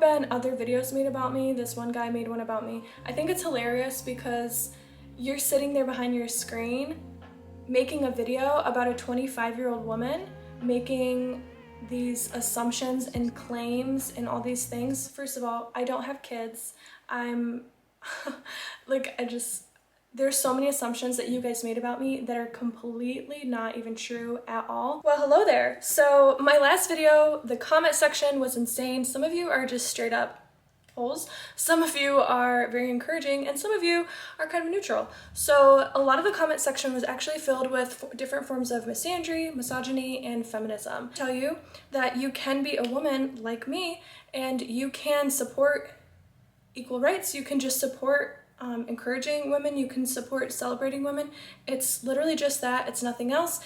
been other videos made about me. This one guy made one about me. I think it's hilarious because you're sitting there behind your screen making a video about a 25-year-old woman making these assumptions and claims and all these things. First of all, I don't have kids. I'm like, there's so many assumptions that you guys made about me that are completely not even true at all. Well, hello there. So my last video, the comment section was insane. Some of you are just straight up holes. Some of you are very encouraging and some of you are kind of neutral. So a lot of the comment section was actually filled with different forms of misandry, misogyny, and feminism. I tell you that you can be a woman like me and you can support equal rights. You can just support encouraging women. You can support celebrating women. It's literally just that. It's nothing else.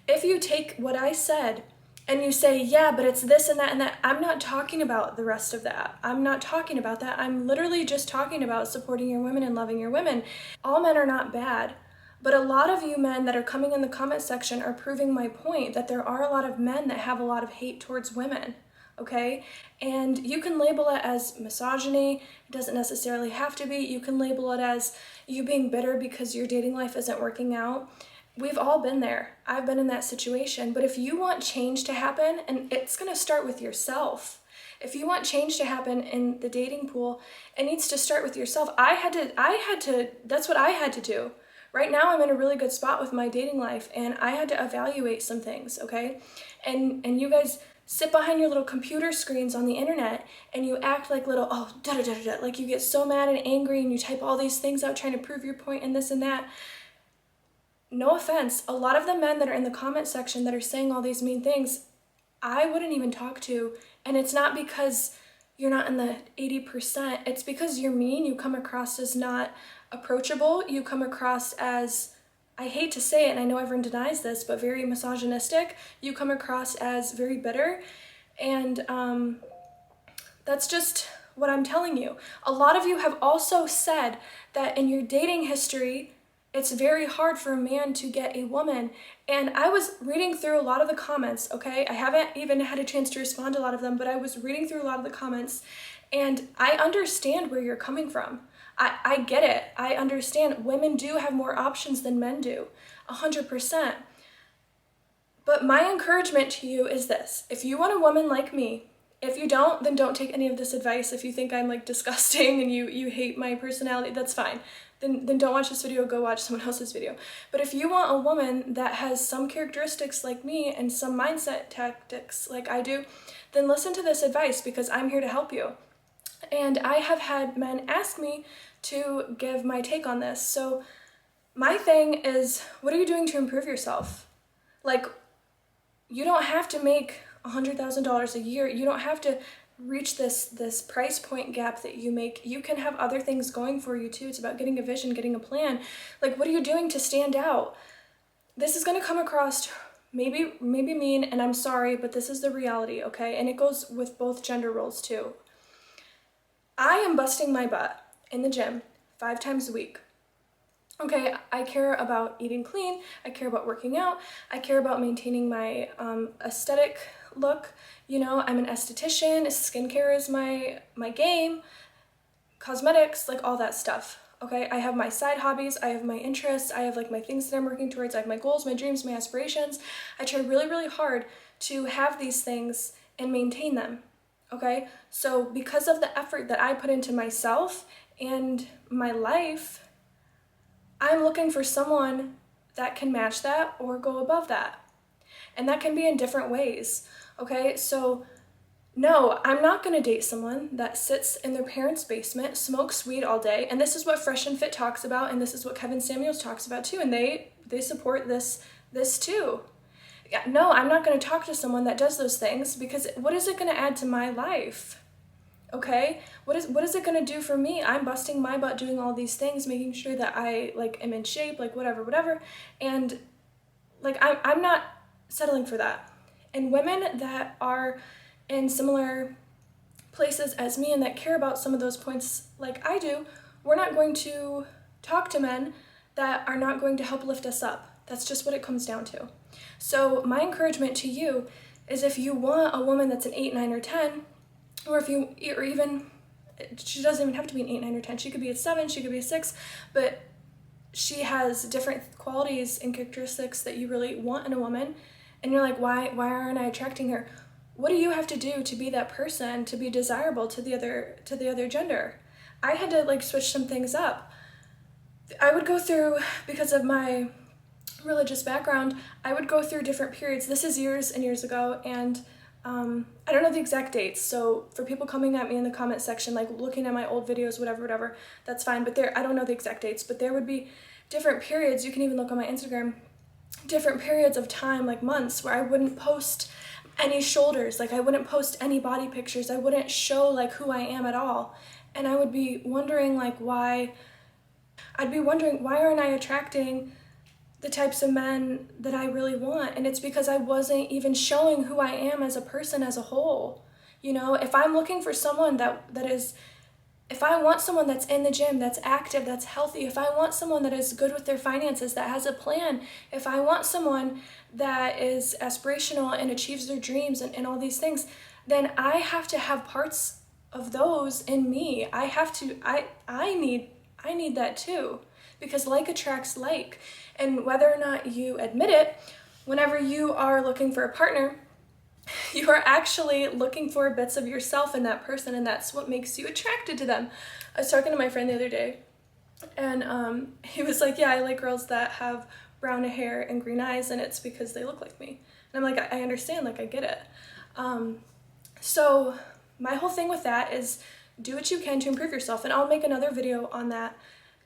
If you take what I said and you say, yeah, but it's this and that and that, I'm not talking about the rest of that. I'm not talking about that. I'm literally just talking about supporting your women and loving your women. All men are not bad, but a lot of you men that are coming in the comment section are proving my point that there are a lot of men that have a lot of hate towards women, okay? And you can label it as misogyny. It doesn't necessarily have to be. You can label it as you being bitter because your dating life isn't working out. We've all been there. I've been in that situation. But if you want change to happen, and it's going to start with yourself. If you want change to happen in the dating pool, it needs to start with yourself. That's what I had to do. Right now I'm in a really good spot with my dating life and I had to evaluate some things, okay? And you guys sit behind your little computer screens on the internet and you act like little, like you get so mad and angry and you type all these things out trying to prove your point and this and that. No offense, a lot of the men that are in the comment section that are saying all these mean things, I wouldn't even talk to. And it's not because you're not in the 80%. It's because you're mean. You come across as not approachable. You come across as, I hate to say it, and I know everyone denies this, but very misogynistic. You come across as very bitter. And that's just what I'm telling you. A lot of you have also said that in your dating history, it's very hard for a man to get a woman. And I was reading through a lot of the comments, okay? I haven't even had a chance to respond to a lot of them, but I was reading through a lot of the comments and I understand where you're coming from. I get it. I understand women do have more options than men do, 100%. But my encouragement to you is this. If you want a woman like me, if you don't, then don't take any of this advice. If you think I'm like disgusting and you hate my personality, that's fine. Then don't watch this video, go watch someone else's video. But if you want a woman that has some characteristics like me and some mindset tactics like I do, then listen to this advice because I'm here to help you. And I have had men ask me to give my take on this. So my thing is, what are you doing to improve yourself? Like, you don't have to make $100,000 a year. You don't have to reach this price point gap that you make. You can have other things going for you too. It's about getting a vision, getting a plan. Like, what are you doing to stand out? This is going to come across maybe mean, and I'm sorry, but this is the reality, okay? And it goes with both gender roles too. I am busting my butt in the gym 5 times a week. Okay, I care about eating clean, I care about working out, I care about maintaining my aesthetic look. You know, I'm an esthetician, skincare is my game, cosmetics, like all that stuff. Okay, I have my side hobbies, I have my interests, I have like my things that I'm working towards, I have my goals, my dreams, my aspirations. I try really, really hard to have these things and maintain them. Okay, so because of the effort that I put into myself and my life, I'm looking for someone that can match that or go above that. And that can be in different ways, okay? So no, I'm not gonna date someone that sits in their parents' basement, smokes weed all day, and this is what Fresh and Fit talks about, and this is what Kevin Samuels talks about too, and they support this too. Yeah, no, I'm not gonna talk to someone that does those things because what is it gonna add to my life? Okay, what is it gonna do for me? I'm busting my butt doing all these things, making sure that I like am in shape, like whatever, and like I'm not settling for that. And women that are in similar places as me and that care about some of those points like I do, we're not going to talk to men that are not going to help lift us up. That's just what it comes down to. So my encouragement to you is if you want a woman that's an 8, 9, or 10, or even, she doesn't even have to be an 8, 9, or 10. She could be a 7, she could be a 6, but she has different qualities and characteristics that you really want in a woman, and you're like, why aren't I attracting her? What do you have to do to be that person, to be desirable to the other gender? I had to like switch some things up. I would go through, because of my religious background, I would go through different periods. This is years and years ago, and I don't know the exact dates, so for people coming at me in the comment section, like looking at my old videos, whatever, that's fine, but I don't know the exact dates, but there would be different periods, you can even look on my Instagram, different periods of time, like months, where I wouldn't post any shoulders, like I wouldn't post any body pictures, I wouldn't show like who I am at all, and I would be wondering like why aren't I attracting the types of men that I really want? And it's because I wasn't even showing who I am as a person as a whole. You know, if I'm looking for someone if I want someone that's in the gym, that's active, that's healthy, if I want someone that is good with their finances, that has a plan, if I want someone that is aspirational and achieves their dreams and all these things, then I have to have parts of those in me. I need that too, because like attracts like. And whether or not you admit it, whenever you are looking for a partner, you are actually looking for bits of yourself in that person, and that's what makes you attracted to them. I was talking to my friend the other day, and he was like, yeah, I like girls that have brown hair and green eyes, and it's because they look like me. And I'm like, I understand, like I get it. So my whole thing with that is do what you can to improve yourself, and I'll make another video on that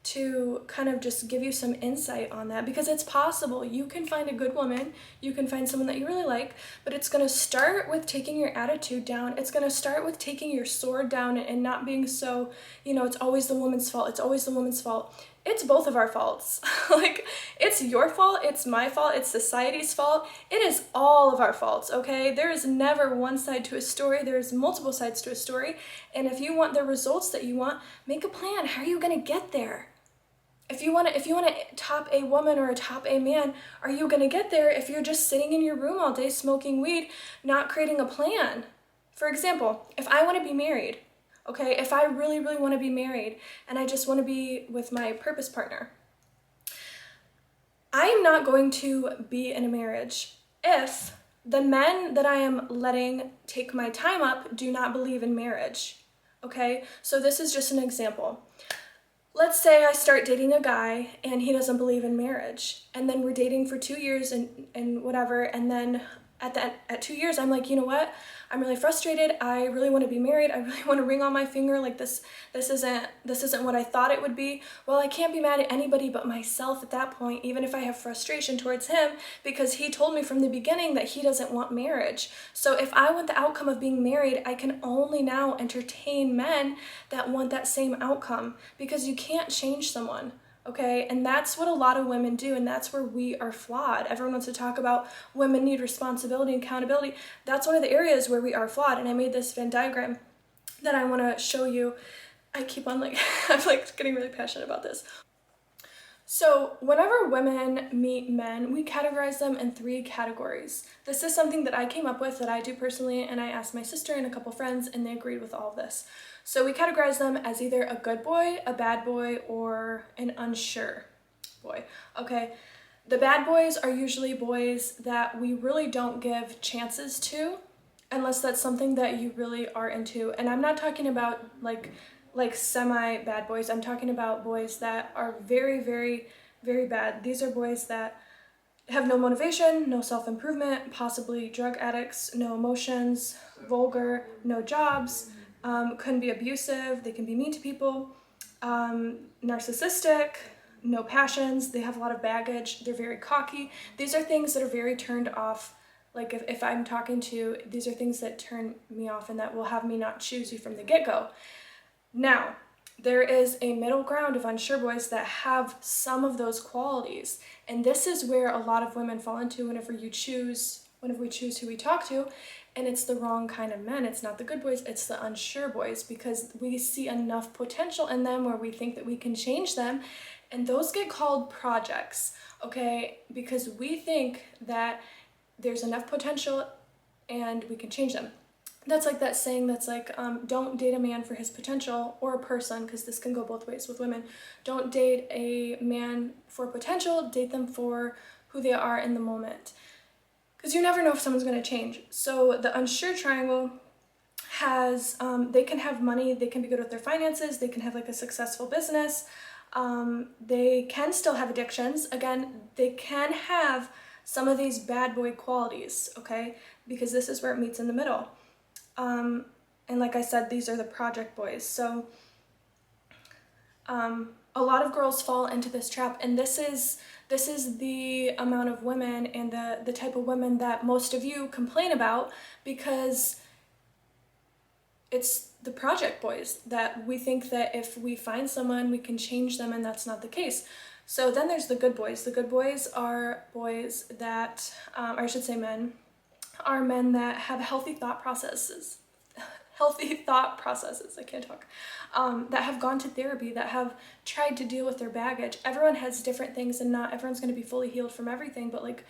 to kind of just give you some insight on that, because it's possible. You can find a good woman, you can find someone that you really like, but it's going to start with taking your attitude down. It's going to start with taking your sword down and not being so, it's always the woman's fault, it's always the woman's fault. It's both of our faults. Like, it's your fault, it's my fault, it's society's fault. It is all of our faults, okay? There is never one side to a story. There's multiple sides to a story. And if you want the results that you want, make a plan. How are you going to get there? If you want to top a woman or a top a man, are you going to get there if you're just sitting in your room all day smoking weed, not creating a plan? For example, if I want to be married, okay, if I really, really want to be married and I just want to be with my purpose partner, I am not going to be in a marriage if the men that I am letting take my time up do not believe in marriage, okay? So this is just an example. Let's say I start dating a guy and he doesn't believe in marriage, and then we're dating for 2 years and whatever, and then at 2 years I'm like, you know what? I'm really frustrated. I really want to be married. I really want a ring on my finger. Like this isn't what I thought it would be. Well, I can't be mad at anybody but myself at that point, even if I have frustration towards him, because he told me from the beginning that he doesn't want marriage. So if I want the outcome of being married, I can only now entertain men that want that same outcome, because you can't change someone. Okay, and that's what a lot of women do, and that's where we are flawed. Everyone wants to talk about women need responsibility and accountability. That's one of the areas where we are flawed, and I made this Venn diagram that I want to show you. I keep on I'm getting really passionate about this. So whenever women meet men, we categorize them in 3 categories. This is something that I came up with, that I do personally, and I asked my sister and a couple friends, and they agreed with all of this. So we categorize them as either a good boy, a bad boy, or an unsure boy, okay? The bad boys are usually boys that we really don't give chances to, unless that's something that you really are into. And I'm not talking about like semi-bad boys. I'm talking about boys that are very, very, very bad. These are boys that have no motivation, no self-improvement, possibly drug addicts, no emotions, vulgar, no jobs, can be abusive, they can be mean to people, narcissistic, no passions, they have a lot of baggage, they're very cocky. These are things that are very turned off. Like if I'm talking to, these are things that turn me off and that will have me not choose you from the get-go. Now, there is a middle ground of unsure boys that have some of those qualities, and this is where a lot of women fall into whenever we choose who we talk to, and it's the wrong kind of men. It's not the good boys, it's the unsure boys, because we see enough potential in them where we think that we can change them, and those get called projects, okay? Because we think that there's enough potential and we can change them. that's like that saying that's like, don't date a man for his potential, or a person, because this can go both ways with women. Don't date a man for potential, date them for who they are in the moment. Because you never know if someone's going to change. So the unsure triangle has, they can have money, they can be good with their finances, they can have like a successful business, they can still have addictions. Again, they can have some of these bad boy qualities, okay? Because this is where it meets in the middle. And like I said, these are the project boys. So a lot of girls fall into this trap, and this is the amount of women and the type of women that most of you complain about, because it's the project boys that we think that if we find someone, we can change them, and that's not the case. So then there's the good boys. The good boys are boys that, or I should say men, are men that have healthy thought processes. I can't talk. That have gone to therapy, that have tried to deal with their baggage. Everyone has different things, and not everyone's going to be fully healed from everything, but like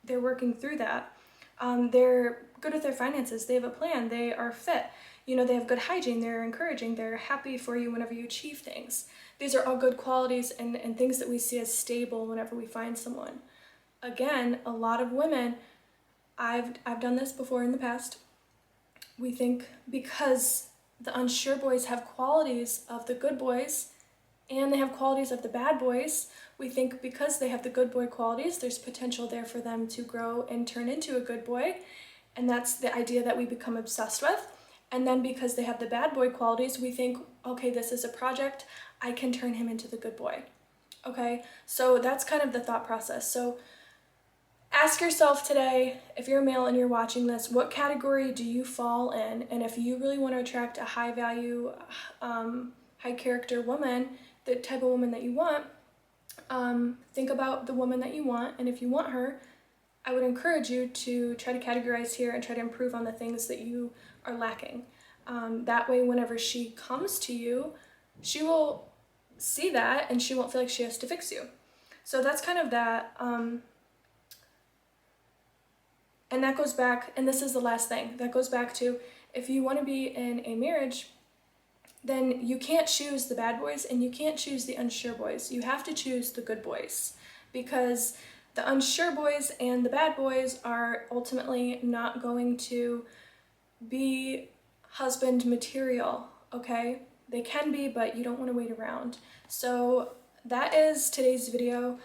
they're working through that. They're good with their finances. They have a plan. They are fit. You know, they have good hygiene. They're encouraging. They're happy for you whenever you achieve things. These are all good qualities and things that we see as stable whenever we find someone. Again, a lot of women, I've done this before in the past. We think because the unsure boys have qualities of the good boys and they have qualities of the bad boys, we think because they have the good boy qualities, there's potential there for them to grow and turn into a good boy. And that's the idea that we become obsessed with. And then because they have the bad boy qualities, we think, okay, this is a project, I can turn him into the good boy. Okay, so that's kind of the thought process. So ask yourself today, if you're a male and you're watching this, what category do you fall in? And if you really want to attract a high value, high character woman, the type of woman that you want, think about the woman that you want. And if you want her, I would encourage you to try to categorize here and try to improve on the things that you are lacking. That way, whenever she comes to you, she will see that and she won't feel like she has to fix you. So that's kind of that. And that goes back, and this is the last thing, that goes back to, if you want to be in a marriage, then you can't choose the bad boys and you can't choose the unsure boys. You have to choose the good boys, because the unsure boys and the bad boys are ultimately not going to be husband material, okay? They can be, but you don't want to wait around. So that is today's video.